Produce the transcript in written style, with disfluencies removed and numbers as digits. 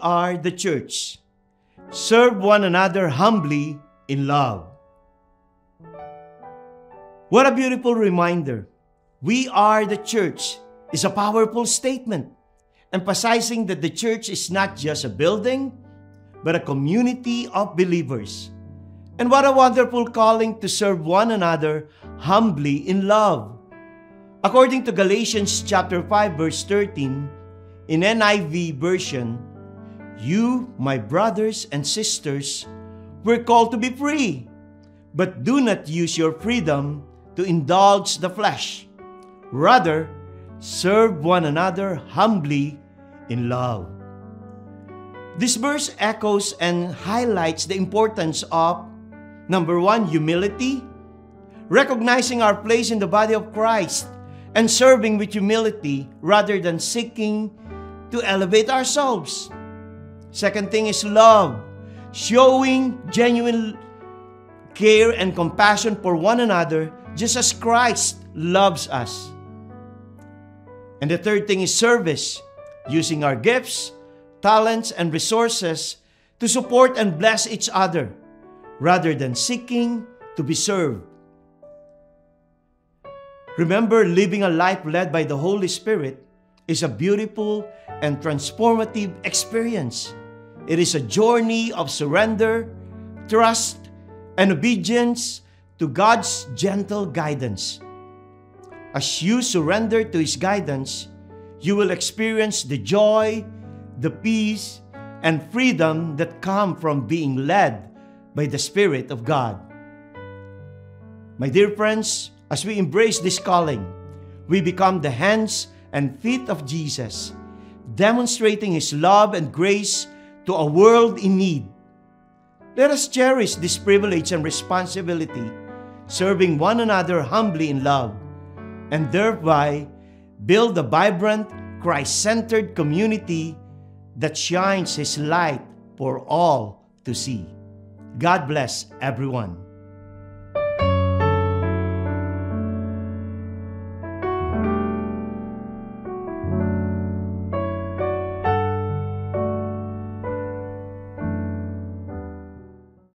are the church. Serve one another humbly in love. What a beautiful reminder. We are the church is a powerful statement, emphasizing that the church is not just a building, but a community of believers. And what a wonderful calling to serve one another humbly in love. According to Galatians chapter 5 verse 13, in NIV version, you, my brothers and sisters, were called to be free, but do not use your freedom to indulge the flesh. Rather, serve one another humbly in love. This verse echoes and highlights the importance of, number one, humility, recognizing our place in the body of Christ, and serving with humility rather than seeking to elevate ourselves. Second thing is love, showing genuine care and compassion for one another just as Christ loves us. And the third thing is service, using our gifts, talents, and resources to support and bless each other rather than seeking to be served. Remember, living a life led by the Holy Spirit is a beautiful and transformative experience. It is a journey of surrender, trust, and obedience to God's gentle guidance. As you surrender to His guidance, you will experience the joy, the peace, and freedom that come from being led by the Spirit of God. My dear friends, as we embrace this calling, we become the hands and feet of Jesus, demonstrating His love and grace to a world in need. Let us cherish this privilege and responsibility, serving one another humbly in love, and thereby build a vibrant, Christ-centered community that shines His light for all to see. God bless everyone.